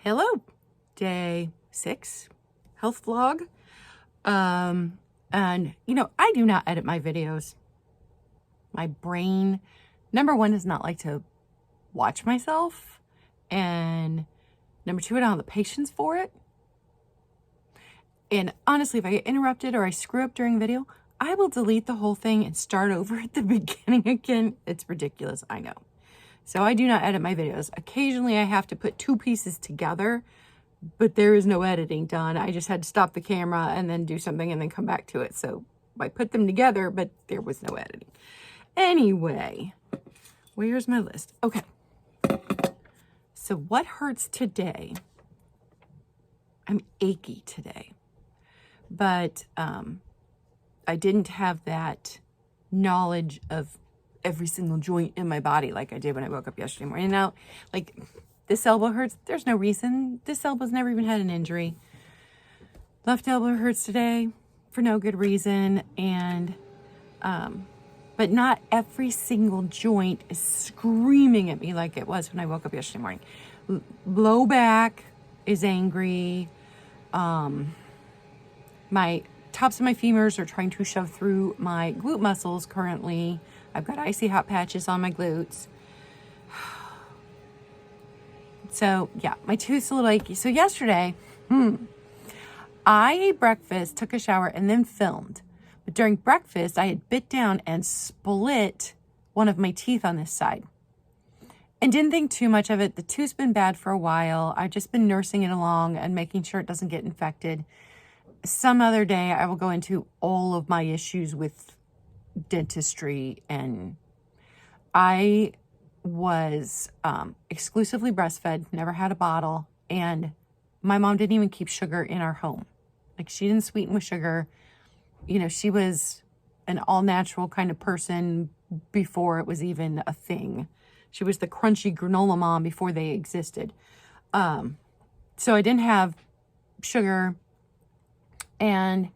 Hello, day 6 health vlog. And I do not edit my videos. My brain, number one, does not like to watch myself, and number two, I don't have the patience for it. And honestly, if I get interrupted or I screw up during a video, I will delete the whole thing and start over at the beginning again. It's ridiculous, I know. So I do not edit my videos. Occasionally I have to put two pieces together, but there is no editing done. I just had to stop the camera and then do something and then come back to it. So I put them together, but there was no editing. Anyway, where's my list? Okay. So what hurts today? I'm achy today, but I didn't have that knowledge of every single joint in my body like I did when I woke up yesterday morning. Now, like, this elbow hurts. There's no reason. This elbow's never even had an injury. Left elbow hurts today for no good reason. And, but not every single joint is screaming at me like it was when I woke up yesterday morning. Low back is angry. My tops of my femurs are trying to shove through my glute muscles currently. I've got icy hot patches on my glutes. So yeah, my tooth's a little achy. So yesterday, I ate breakfast, took a shower, and then filmed. But during breakfast, I had bit down and split one of my teeth on this side. And didn't think too much of it. The tooth's been bad for a while. I've just been nursing it along and making sure it doesn't get infected. Some other day, I will go into all of my issues with dentistry, and I was exclusively breastfed, never had a bottle, and my mom didn't even keep sugar in our home. Like, she didn't sweeten with sugar. You know, she was an all-natural kind of person before it was even a thing. She was the crunchy granola mom before they existed. So I didn't have sugar and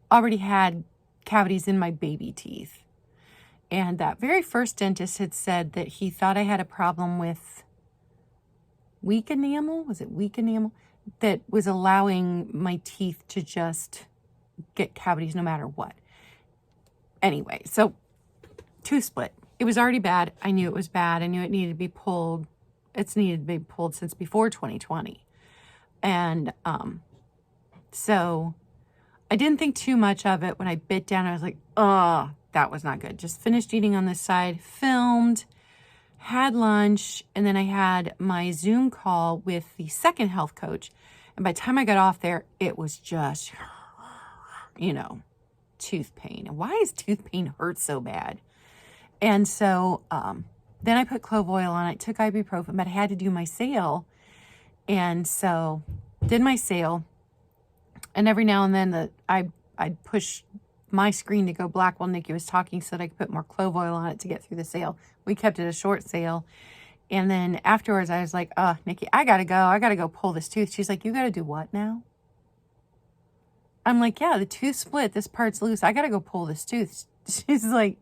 already had cavities in my baby teeth. And that very first dentist had said that he thought I had a problem with weak enamel. Was it weak enamel? That was allowing my teeth to just get cavities no matter what. Anyway, so tooth split. It was already bad. I knew it was bad. I knew it needed to be pulled. It's needed to be pulled since before 2020. And so I didn't think too much of it. When I bit down, I was like, oh, that was not good. Just finished eating on this side, filmed, had lunch, and then I had my Zoom call with the second health coach. And by the time I got off there, it was just, tooth pain. And why does tooth pain hurt so bad? And so then I put clove oil on it, took ibuprofen, but I had to do my sale. And so did my sale. And every now and then I'd push my screen to go black while Nikki was talking so that I could put more clove oil on it to get through the sale. We kept it a short sale. And then afterwards I was like, Nikki, I gotta go pull this tooth. She's like, you gotta do what now? I'm like, yeah, the tooth split. This part's loose. I gotta go pull this tooth. She's like,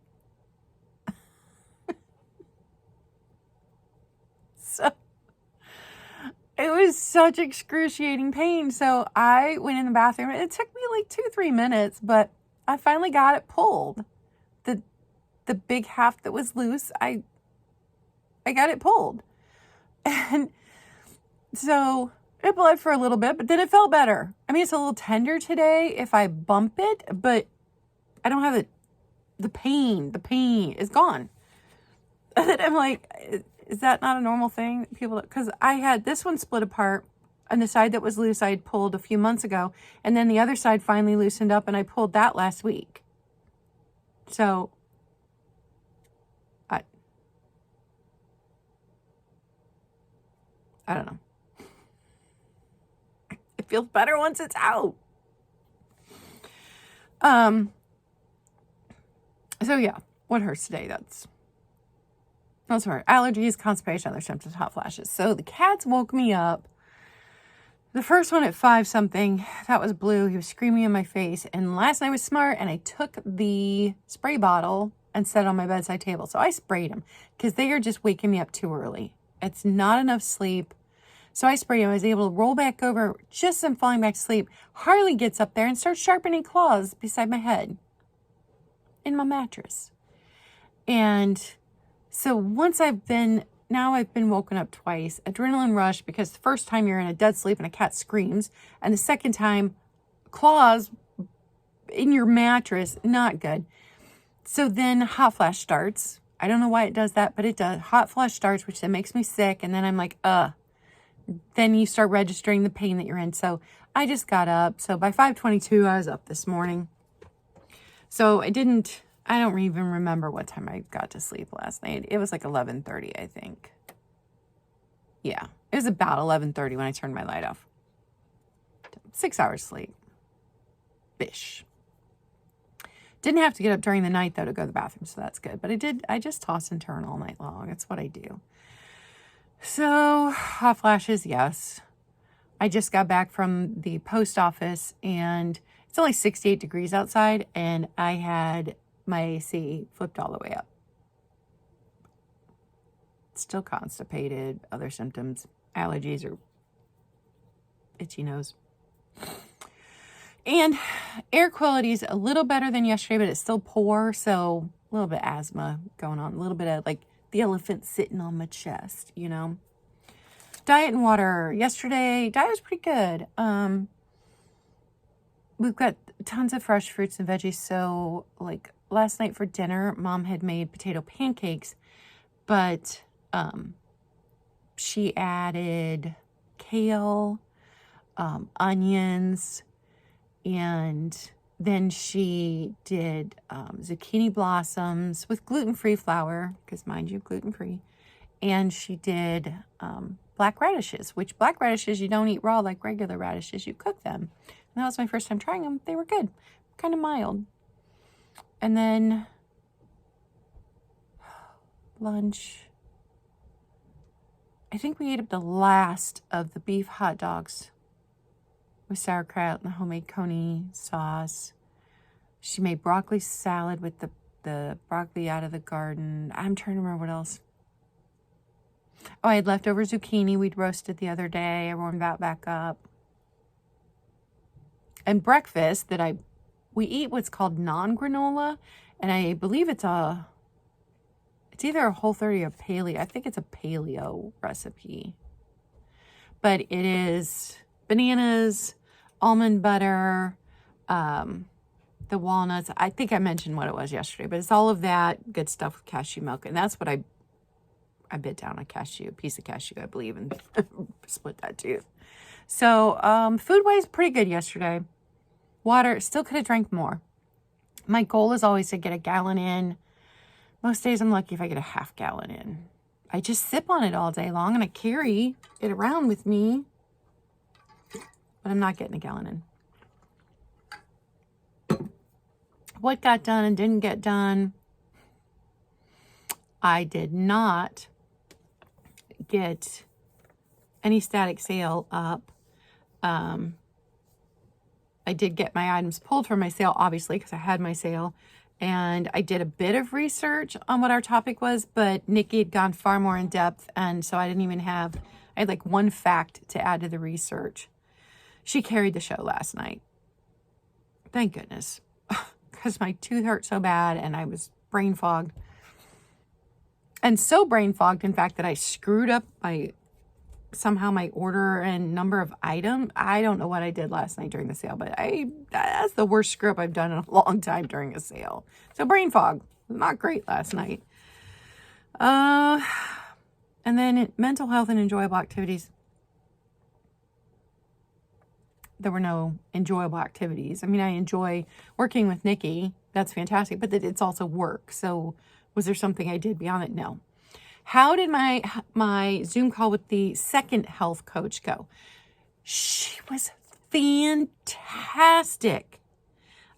so it was such excruciating pain. So I went in the bathroom. It took me like 2-3 minutes, but I finally got it pulled. The big half that was loose, I got it pulled. And so it bled for a little bit, but then it felt better. I mean, it's a little tender today if I bump it, but I don't have the pain. The pain is gone. And I'm like, is that not a normal thing? Because I had this one split apart, and the side that was loose I had pulled a few months ago, and then the other side finally loosened up, and I pulled that last week. So I don't know. It feels better once it's out. So yeah, what hurts today? That's hard. Allergies, constipation, other symptoms, hot flashes. So the cats woke me up. The first one at 5 something, that was Blue. He was screaming in my face. And last night was smart, and I took the spray bottle and set it on my bedside table. So I sprayed him because they are just waking me up too early. It's not enough sleep. So I sprayed him. I was able to roll back over just as I'm falling back to sleep. Harley gets up there and starts sharpening claws beside my head in my mattress. And so now I've been woken up twice. Adrenaline rush because the first time you're in a dead sleep and a cat screams. And the second time, claws in your mattress, not good. So then hot flash starts. I don't know why it does that, but it does. Hot flash starts, which then makes me sick. And then I'm like, Then you start registering the pain that you're in. So I just got up. So by 5:22, I was up this morning. So I don't even remember what time I got to sleep last night. It was like 11:30, I think. Yeah, it was about 11:30 when I turned my light off. 6 hours sleep. Bish. Didn't have to get up during the night, though, to go to the bathroom, so that's good. But I just toss and turn all night long. That's what I do. So, hot flashes, yes. I just got back from the post office, and it's only 68 degrees outside, and I had my AC flipped all the way up. Still constipated, other symptoms, allergies, or itchy nose. And air quality is a little better than yesterday, but it's still poor. So a little bit of asthma going on, a little bit of like the elephant sitting on my chest, Diet and water. Yesterday, diet was pretty good. We've got tons of fresh fruits and veggies. So like last night for dinner, Mom had made potato pancakes, but she added kale, onions, and then she did zucchini blossoms with gluten-free flour, because mind you, gluten-free. And she did black radishes, which black radishes you don't eat raw like regular radishes. You cook them. And that was my first time trying them. They were good, kind of mild. And then lunch. I think we ate up the last of the beef hot dogs with sauerkraut and the homemade coney sauce. She made broccoli salad with the broccoli out of the garden. I'm trying to remember what else. Oh, I had leftover zucchini we'd roasted the other day. I warmed that back up. And breakfast we eat what's called non-granola, and I believe it's either a Whole30 or paleo. I think it's a paleo recipe. But it is bananas, almond butter, the walnuts. I think I mentioned what it was yesterday, but it's all of that good stuff with cashew milk. And that's what I bit down a piece of cashew, I believe, and split that tooth. So food-wise, pretty good yesterday. Water, still could have drank more. My goal is always to get a gallon in. Most days I'm lucky if I get a half gallon in. I just sip on it all day long, and I carry it around with me. But I'm not getting a gallon in. What got done and didn't get done? I did not get any static sale up. I did get my items pulled from my sale, obviously, because I had my sale. And I did a bit of research on what our topic was, but Nikki had gone far more in depth. And so I had like one fact to add to the research. She carried the show last night. Thank goodness. Because my tooth hurt so bad and I was brain fogged. And so brain fogged, in fact, that I screwed up my order and number of items. I don't know what I did last night during the sale, but that's the worst screw up I've done in a long time during a sale. So brain fog, not great last night. And then mental health and enjoyable activities. There were no enjoyable activities. I mean, I enjoy working with Nikki. That's fantastic, but it's also work. So was there something I did beyond it? No. How did my Zoom call with the second health coach go? She was fantastic.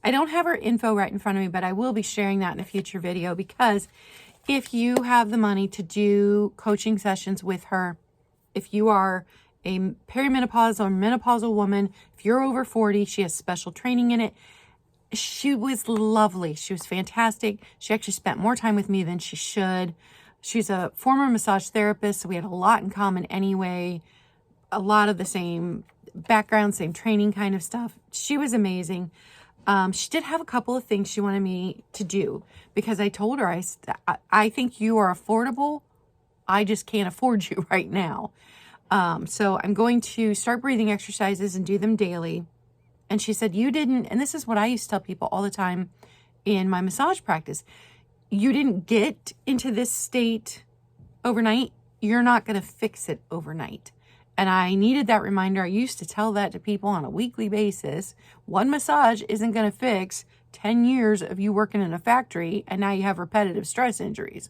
I don't have her info right in front of me, but I will be sharing that in a future video, because if you have the money to do coaching sessions with her, if you are a perimenopausal or menopausal woman, if you're over 40, she has special training in it. She was lovely. She was fantastic. She actually spent more time with me than she should. She's a former massage therapist, so we had a lot in common anyway. a lot of the same background, same training kind of stuff. She was amazing. She did have a couple of things she wanted me to do because I told her, I think you are affordable. I just can't afford you right now. So I'm going to start breathing exercises and do them daily. And she said, you didn't, and this is what I used to tell people all the time in my massage practice, you didn't get into this state overnight. You're not going to fix it overnight. And I needed that reminder. I used to tell that to people on a weekly basis. One massage isn't going to fix 10 years of you working in a factory and now you have repetitive stress injuries.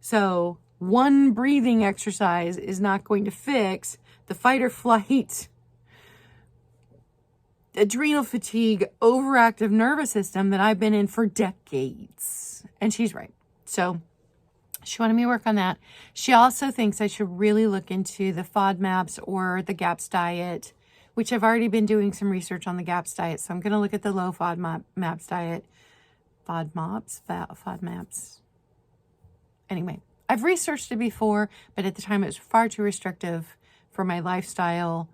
So one breathing exercise is not going to fix the fight or flight, adrenal fatigue, overactive nervous system that I've been in for decades. And she's right. So she wanted me to work on that. She also thinks I should really look into the FODMAPs or the GAPS diet, which I've already been doing some research on the GAPS diet. So I'm going to look at the low FODMAPs diet. FODMAPs. Anyway, I've researched it before, but at the time it was far too restrictive for my lifestyle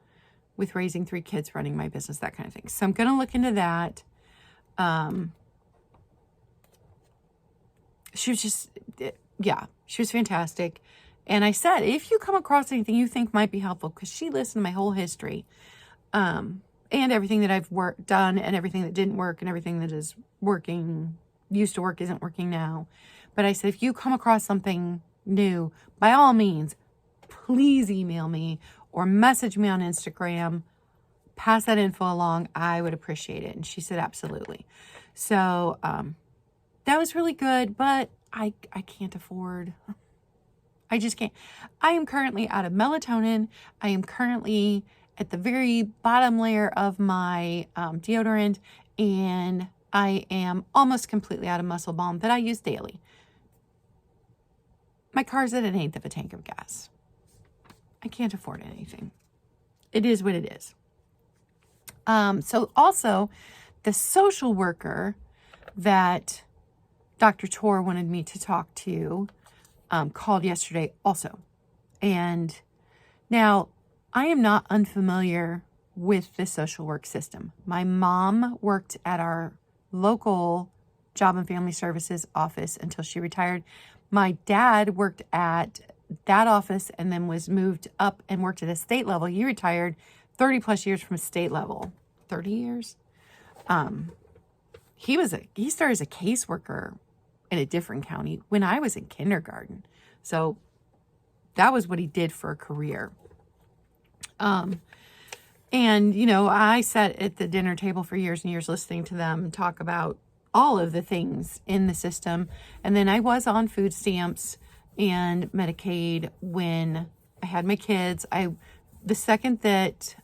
with raising 3 kids, running my business, that kind of thing. So I'm going to look into that. She was just, yeah, she was fantastic. And I said, if you come across anything you think might be helpful, because she listened to my whole history, and everything that I've done and everything that didn't work and everything that is working, used to work, isn't working now. But I said, if you come across something new, by all means, please email me or message me on Instagram, pass that info along. I would appreciate it. And she said, absolutely. So, that was really good, but I can't afford, I just can't. I am currently out of melatonin. I am currently at the very bottom layer of my deodorant, and I am almost completely out of Muscle Balm that I use daily. My car's at 1/8 of a tank of gas. I can't afford anything. It is what it is. So also, the social worker that Dr. Tor wanted me to talk to called yesterday also. And now, I am not unfamiliar with the social work system. My mom worked at our local Job and Family Services office until she retired. My dad worked at that office and then was moved up and worked at a state level. He retired 30 plus years from a state level. 30 years? He started as a caseworker in a different county when I was in kindergarten. So that was what he did for a career. And, you know, I sat at the dinner table for years and years listening to them talk about all of the things in the system. And then I was on food stamps and Medicaid when I had my kids. The second that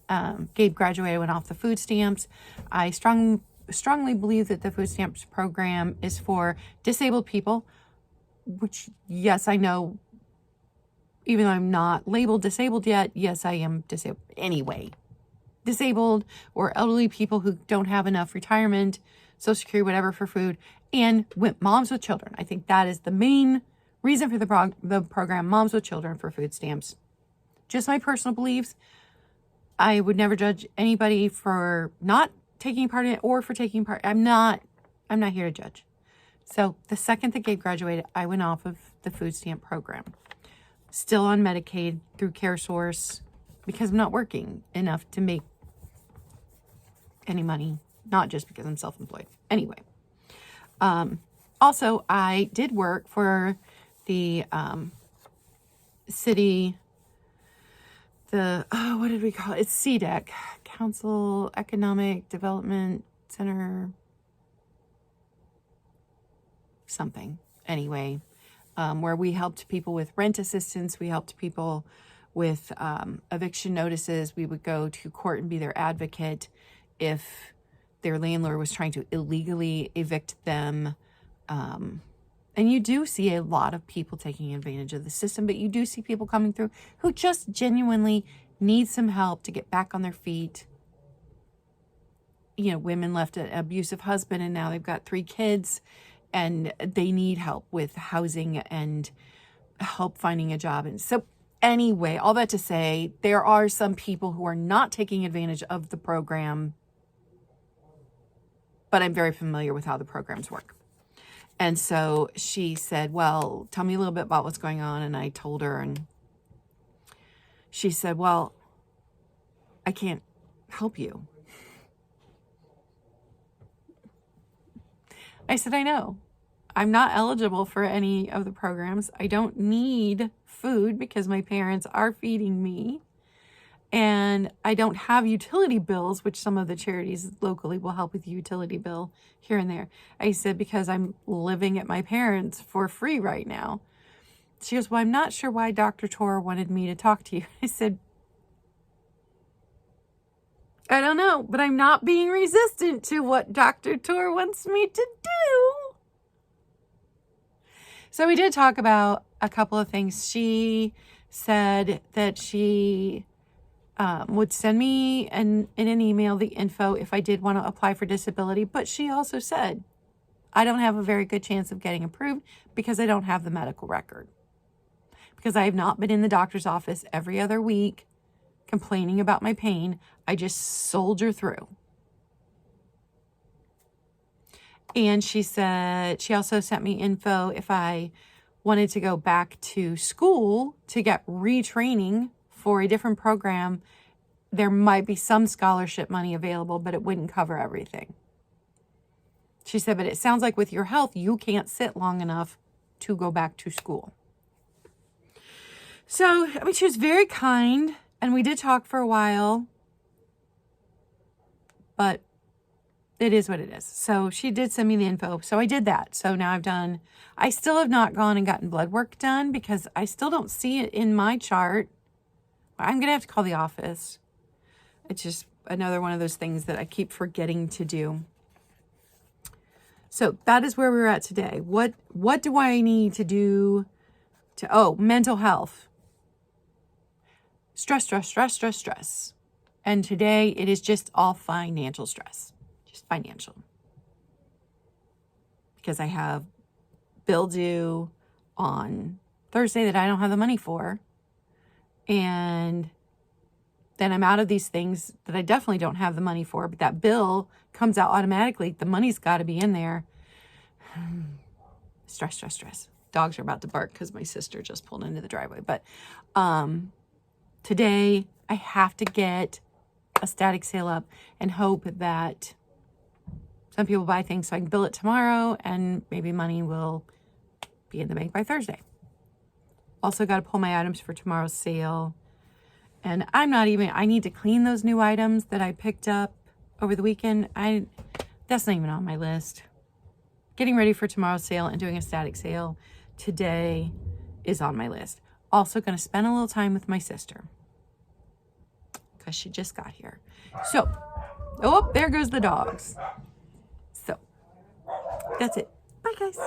Gabe graduated, I went off the food stamps. I strongly believe that the food stamps program is for disabled people, which, yes, I know, even though I'm not labeled disabled yet, yes, I am disabled anyway. Disabled or elderly people who don't have enough retirement, Social Security, whatever, for food, and moms with children. I think that is the main reason for the program, Moms with Children for food stamps. Just my personal beliefs. I would never judge anybody for not taking part in it or for taking part. I'm not here to judge. So the second that Gabe graduated, I went off of the food stamp program. Still on Medicaid through CareSource because I'm not working enough to make any money, not just because I'm self-employed. Anyway, also I did work for the city, what did we call it? It's CDEC, Council Economic Development Center, something. Anyway, where we helped people with rent assistance. We helped people with eviction notices. We would go to court and be their advocate if their landlord was trying to illegally evict them. And you do see a lot of people taking advantage of the system, but you do see people coming through who just genuinely need some help to get back on their feet. You know, women left an abusive husband and now they've got 3 kids and they need help with housing and help finding a job. And so Anyway, all that to say, there are some people who are not taking advantage of the program, but I'm very familiar with how the programs work. And so she said, well, tell me a little bit about what's going on. And I told her, and she said, well, I can't help you. I said, I know. I'm not eligible for any of the programs. I don't need food because my parents are feeding me. And I don't have utility bills, which some of the charities locally will help with the utility bill here and there. I said, because I'm living at my parents' for free right now. She goes, well, I'm not sure why Dr. Tor wanted me to talk to you. I said, I don't know, but I'm not being resistant to what Dr. Tor wants me to do. So we did talk about a couple of things. She said that she would send me in an email the info if I did want to apply for disability. But she also said, I don't have a very good chance of getting approved because I don't have the medical record. Because I have not been in the doctor's office every other week complaining about my pain. I just soldier through. And she said, she also sent me info if I wanted to go back to school to get retraining for a different program, there might be some scholarship money available, but it wouldn't cover everything. She said, but it sounds like with your health, you can't sit long enough to go back to school. So, I mean, she was very kind, and we did talk for a while, but it is what it is. So she did send me the info. So I did that. So now I still have not gone and gotten blood work done because I still don't see it in my chart. I'm going to have to call the office. It's just another one of those things that I keep forgetting to do. So that is where we're at today. What do I need to do mental health. Stress. And today it is just all financial stress. Just financial. Because I have bill due on Thursday that I don't have the money for. And then I'm out of these things that I definitely don't have the money for, but that bill comes out automatically. The money's got to be in there. Stress. Dogs are about to bark because my sister just pulled into the driveway. But today I have to get a static sale up and hope that some people buy things so I can bill it tomorrow and maybe money will be in the bank by Thursday. Also got to pull my items for tomorrow's sale. And I need to clean those new items that I picked up over the weekend. That's not even on my list. Getting ready for tomorrow's sale and doing a static sale today is on my list. Also going to spend a little time with my sister because she just got here. So, there goes the dogs. So, that's it. Bye, guys.